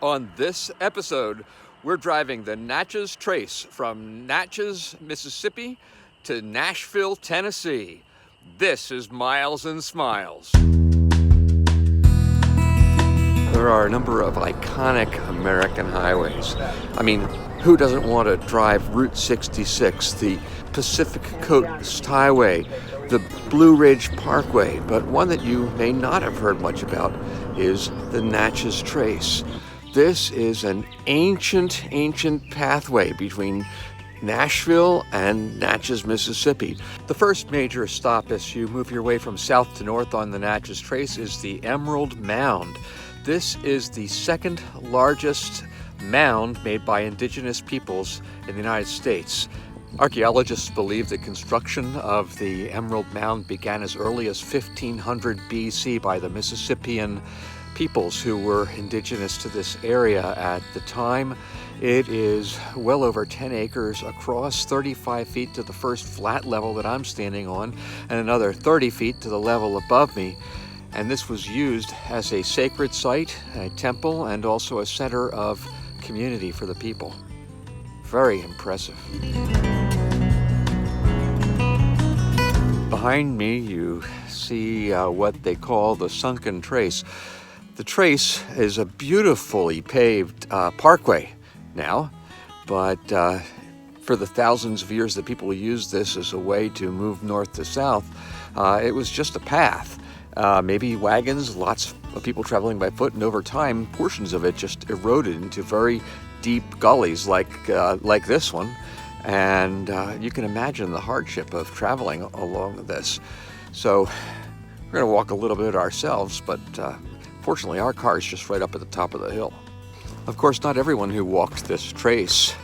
On this episode, we're driving the Natchez Trace from Natchez, Mississippi to Nashville, Tennessee. This is Miles and Smiles. There are a number of iconic American highways. I mean, who doesn't want to drive Route 66, the Pacific Coast Highway, the Blue Ridge Parkway? But one that you may not have heard much about is the Natchez Trace. This is an ancient pathway between Nashville and Natchez, Mississippi. The first major stop as you move your way from south to north on the Natchez Trace is the Emerald Mound. This is the second largest mound made by indigenous peoples in the United States. Archaeologists believe the construction of the Emerald Mound began as early as 1500 BC by the Mississippian peoples who were indigenous to this area at the time. It is well over 10 acres across, 35 feet to the first flat level that I'm standing on, and another 30 feet to the level above me. And this was used as a sacred site, a temple, and also a center of community for the people. Very impressive. Behind me, you see what they call the Sunken Trace. The Trace is a beautifully paved parkway now, but for the thousands of years that people used this as a way to move north to south, it was just a path. Maybe wagons, lots of people traveling by foot, and over time, portions of it just eroded into very deep gullies like this one. And you can imagine the hardship of traveling along this. So we're going to walk a little bit ourselves, but fortunately our car is just right up at the top of the hill. Of course, not everyone who walked this trace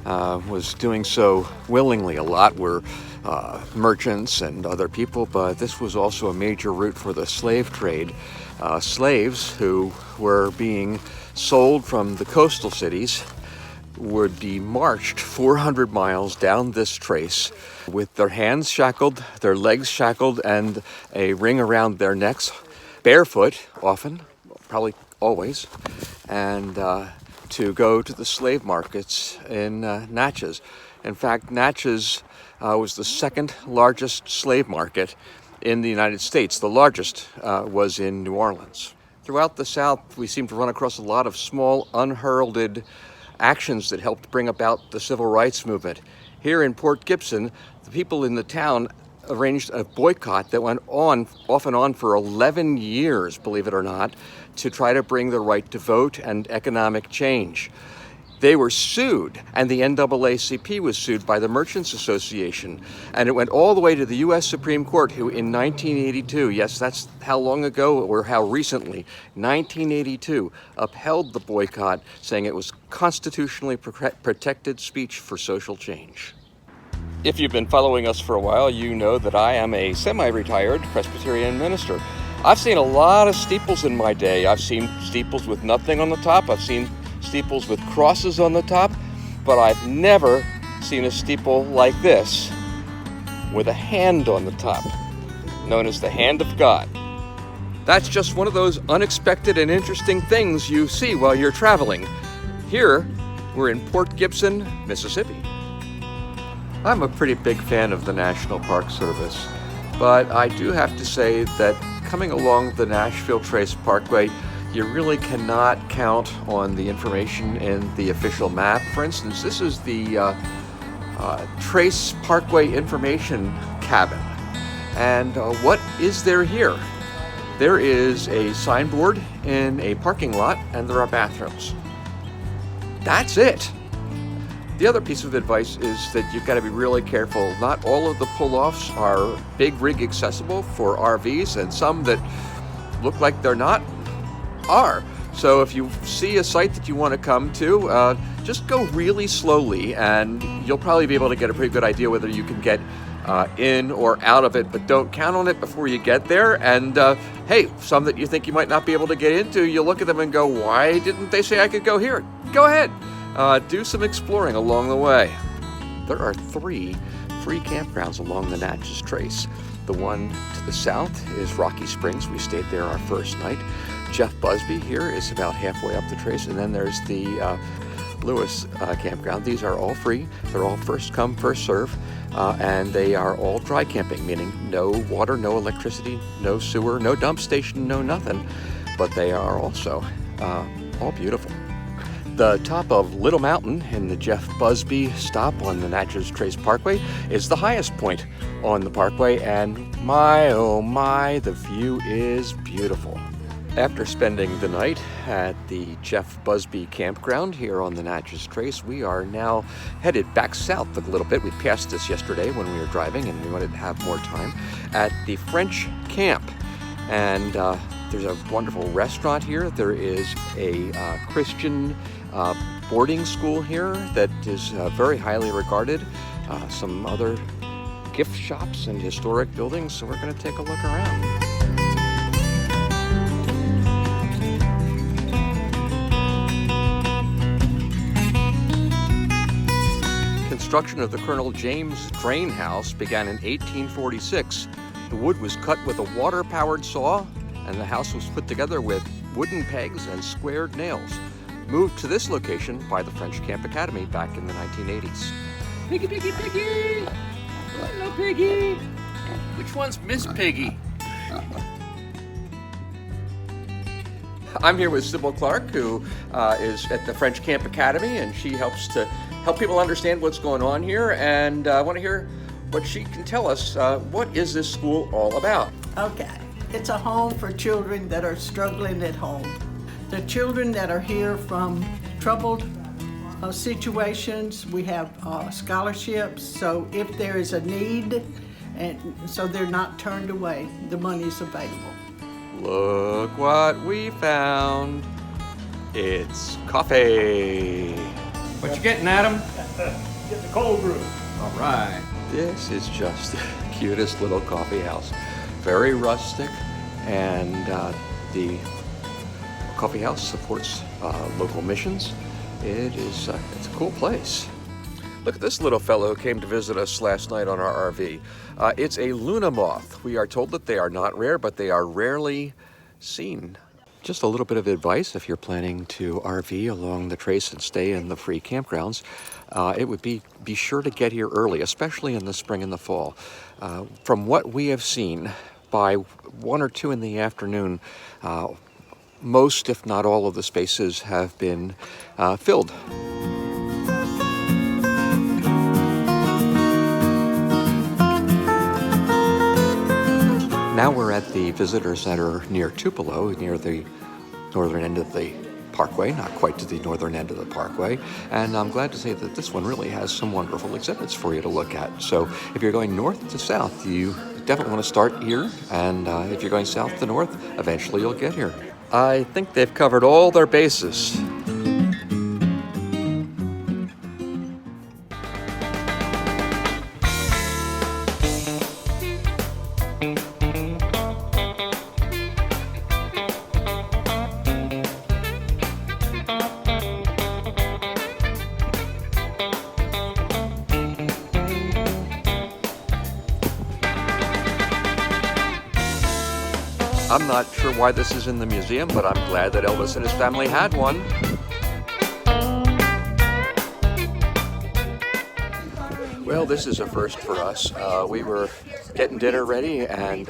was doing so willingly. A lot were merchants and other people, but this was also a major route for the slave trade. Slaves who were being sold from the coastal cities would be marched 400 miles down this trace with their hands shackled, their legs shackled, and a ring around their necks, barefoot often, probably always, and to go to the slave markets in Natchez. In fact, Natchez was the second largest slave market in the United States. The largest was in New Orleans. Throughout the South, we seem to run across a lot of small, unheralded actions that helped bring about the civil rights movement. Here in Port Gibson, the people in the town arranged a boycott that went on, off and on for 11 years, believe it or not, to try to bring the right to vote and economic change. They were sued, and the NAACP was sued by the Merchants Association, and it went all the way to the U.S. Supreme Court, who in 1982, yes, that's how long ago or how recently, 1982, upheld the boycott, saying it was constitutionally protected speech for social change. If you've been following us for a while, you know that I am a semi-retired Presbyterian minister. I've seen a lot of steeples in my day. I've seen steeples with nothing on the top. I've seen steeples with crosses on the top, but I've never seen a steeple like this with a hand on the top, known as the Hand of God. That's just one of those unexpected and interesting things you see while you're traveling. Here, we're in Port Gibson, Mississippi. I'm a pretty big fan of the National Park Service, but I do have to say that coming along the Nashville Trace Parkway, you really cannot count on the information in the official map. For instance, this is the Trace Parkway Information Cabin. And what is there here? There is a signboard in a parking lot, and there are bathrooms. That's it. The other piece of advice is that you've got to be really careful. Not all of the pull-offs are big rig accessible for RVs, and some that look like they're not are. So if you see a site that you want to come to, just go really slowly and you'll probably be able to get a pretty good idea whether you can get in or out of it, but don't count on it before you get there. And hey, some that you think you might not be able to get into, you look at them and go, why didn't they say I could go here? Go ahead, do some exploring along the way. There are 3 free campgrounds along the Natchez Trace. The one to the south is Rocky Springs. We stayed there our first night. Jeff Busby here is about halfway up the trace, and then there's the Lewis campground. These are all free. They're all first come, first serve, and they are all dry camping, meaning no water, no electricity, no sewer, no dump station, no nothing. But they are also all beautiful. The top of Little Mountain in the Jeff Busby stop on the Natchez Trace Parkway is the highest point on the parkway, and my oh my, the view is beautiful. After spending the night at the Jeff Busby campground here on the Natchez Trace, we are now headed back south a little bit. We passed this yesterday when we were driving, and we wanted to have more time at the French camp. And there's a wonderful restaurant here. There is a Christian boarding school here that is very highly regarded. Some other gift shops and historic buildings, so we're going to take a look around. Construction of the Colonel James Drain House began in 1846. The wood was cut with a water-powered saw, and the house was put together with wooden pegs and squared nails. Moved to this location by the French Camp Academy back in the 1980s. Piggy, Piggy, Piggy! Hello, Piggy! Which one's Miss Piggy? I'm here with Sybil Clark, who is at the French Camp Academy, and she helps to help people understand what's going on here. And I want to hear what she can tell us. What is this school all about? Okay, it's a home for children that are struggling at home. The children that are here from troubled situations, we have scholarships, so if there is a need, and so they're not turned away, the money's available. Look what we found. It's coffee. What you getting, Adam? Get the cold brew. All right. This is just the cutest little coffee house. Very rustic, and the coffee house supports local missions. It's a cool place. Look at this little fellow who came to visit us last night on our RV. It's a Luna moth. We are told that they are not rare, but they are rarely seen. Just a little bit of advice if you're planning to RV along the trace and stay in the free campgrounds. It would be sure to get here early, especially in the spring and the fall. From what we have seen, by 1 or 2 in the afternoon, most, if not all, of the spaces have been filled. Now we're at the visitor center near Tupelo, near the northern end of the parkway, not quite to the northern end of the parkway. And I'm glad to say that this one really has some wonderful exhibits for you to look at. So if you're going north to south, you definitely want to start here. And if you're going south to north, eventually you'll get here. I think they've covered all their bases. I'm not sure why this is in the museum, but I'm glad that Elvis and his family had one. Well, this is a first for us. We were getting dinner ready, and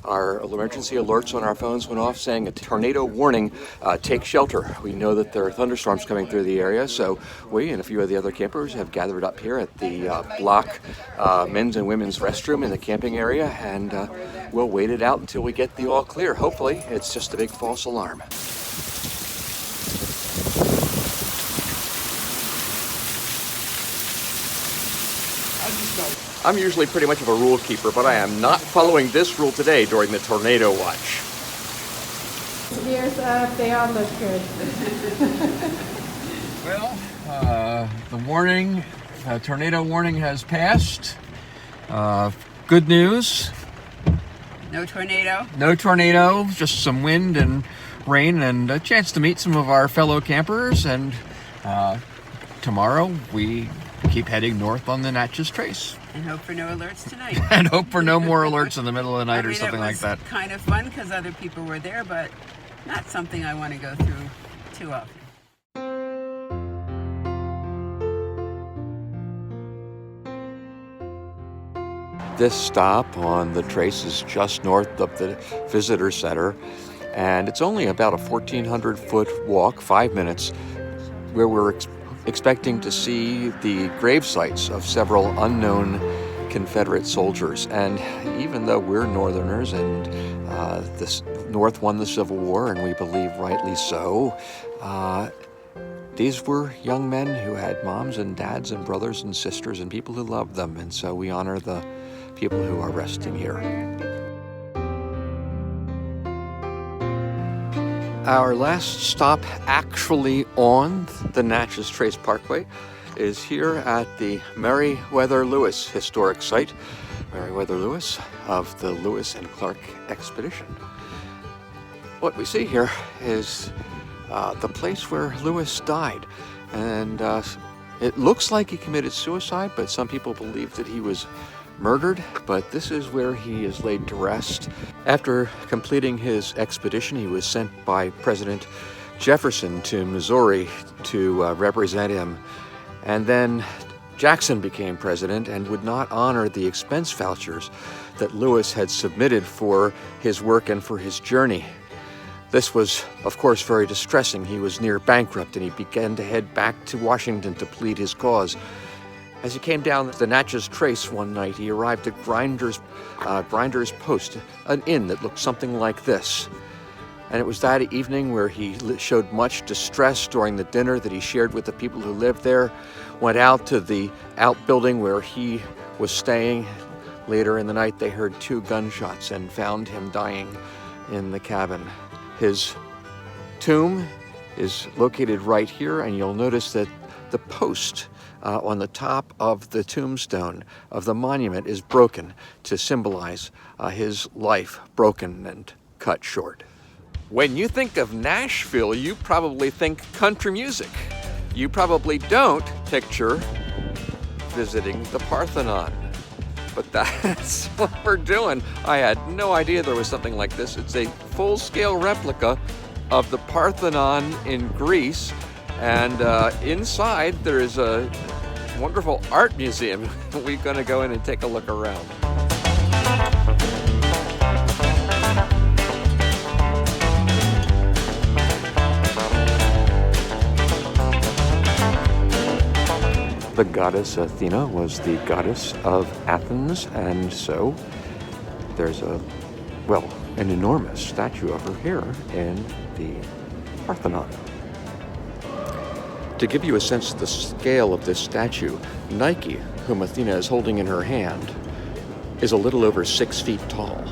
our emergency alerts on our phones went off saying a tornado warning, take shelter. We know that there are thunderstorms coming through the area, so we and a few of the other campers have gathered up here at the block men's and women's restroom in the camping area, and we'll wait it out until we get the all clear. Hopefully, it's just a big false alarm. I'm usually pretty much of a rule keeper, but I am not following this rule today during the tornado watch. Ears up, they all look good. Well, the warning, tornado warning has passed. Good news. No tornado? No tornado, just some wind and rain and a chance to meet some of our fellow campers. And tomorrow we keep heading north on the Natchez Trace. And hope for no alerts tonight. And hope for no more alerts in the middle of the night or something like that. Kind of fun because other people were there, but Not something I want to go through too often. This stop on the Trace is just north of the visitor center, and it's only about a 1,400-foot walk, 5 minutes, where we're expecting to see the grave sites of several unknown Confederate soldiers. And even though we're Northerners and the North won the Civil War, and we believe rightly so, these were young men who had moms and dads and brothers and sisters and people who loved them, and so we honor the people who are resting here. Our last stop actually on the Natchez Trace Parkway is here at the Meriwether Lewis historic site. Meriwether Lewis of the Lewis and Clark expedition. What we see here is the place where Lewis died, and it looks like he committed suicide, but some people believe that he was murdered, but this is where he is laid to rest. After completing his expedition, he was sent by President Jefferson to Missouri to represent him, and then Jackson became president and would not honor the expense vouchers that Lewis had submitted for his work and for his journey. This was, of course, very distressing. He was near bankrupt, and he began to head back to Washington to plead his cause. As he came down the Natchez Trace one night, he arrived at Grinder's Post, an inn that looked something like this. And it was that evening where he showed much distress during the dinner that he shared with the people who lived there, went out to the outbuilding where he was staying. Later in the night, they heard 2 gunshots and found him dying in the cabin. His tomb is located right here, and you'll notice that the post on the top of the tombstone of the monument is broken to symbolize his life broken and cut short. When you think of Nashville, you probably think country music. You probably don't picture visiting the Parthenon. But that's what we're doing. I had no idea there was something like this. It's a full-scale replica of the Parthenon in Greece. And inside there is a wonderful art museum. We're going to go in and take a look around. The goddess Athena was the goddess of Athens, and so there's an enormous statue of her here in the Parthenon. To give you a sense of the scale of this statue, Nike, whom Athena is holding in her hand, is a little over 6 feet tall.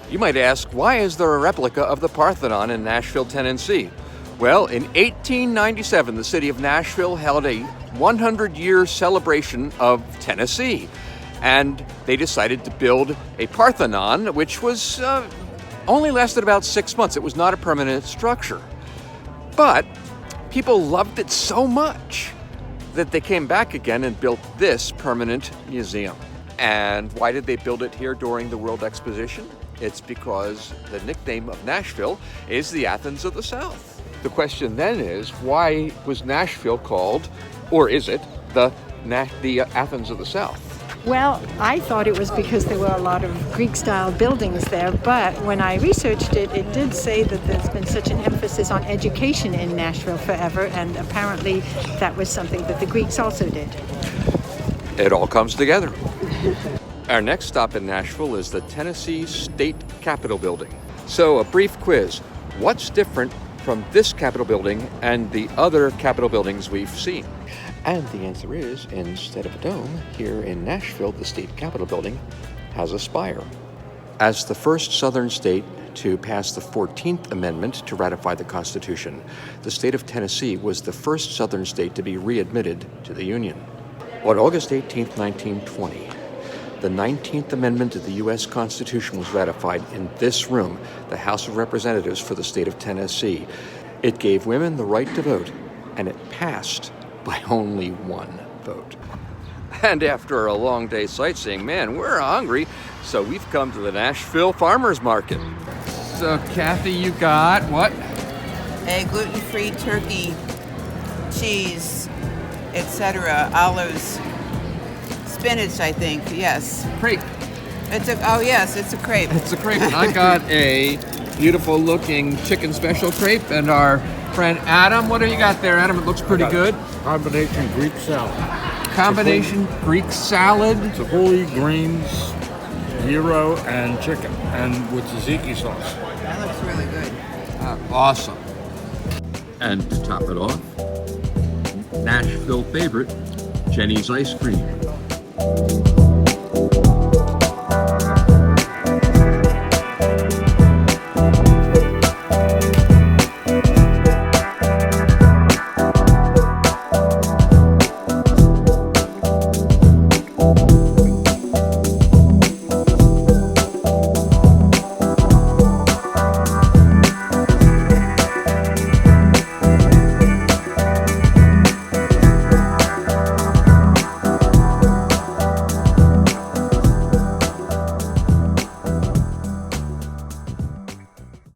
You might ask, why is there a replica of the Parthenon in Nashville, Tennessee? Well, in 1897, the city of Nashville held a 100-year celebration of Tennessee, and they decided to build a Parthenon, which was only lasted about 6 months. It was not a permanent structure. But people loved it so much that they came back again and built this permanent museum. And why did they build it here during the World Exposition? It's because the nickname of Nashville is the Athens of the South. The question then is, why was Nashville called, or is it, the Athens of the South? Well, I thought it was because there were a lot of Greek-style buildings there, but when I researched it, it did say that there's been such an emphasis on education in Nashville forever, and apparently that was something that the Greeks also did. It all comes together. Our next stop in Nashville is the Tennessee State Capitol Building. So a brief quiz. What's different from this Capitol building and the other Capitol buildings we've seen? And the answer is, instead of a dome, here in Nashville, the state Capitol building has a spire. As the first Southern state to pass the 14th Amendment to ratify the Constitution, the state of Tennessee was the first Southern state to be readmitted to the Union. On August 18, 1920, the 19th Amendment to the U.S. Constitution was ratified in this room, the House of Representatives for the state of Tennessee. It gave women the right to vote, and it passed by only 1 vote. And after a long day sightseeing, man, we're hungry, so we've come to the Nashville Farmers Market. So Kathy, you got what? A gluten-free turkey, cheese, etc., olives, spinach, I think, yes. Crepe. Oh yes, it's a crepe. It's a crepe. And I got a beautiful looking chicken special crepe. And our friend Adam, what do you got there, Adam? It looks pretty good. Combination Greek salad. Combination Greek salad. Tabbouleh, greens, gyro, and chicken, and with tzatziki sauce. That looks really good. Awesome. And to top it off, Nashville favorite, Jenny's ice cream.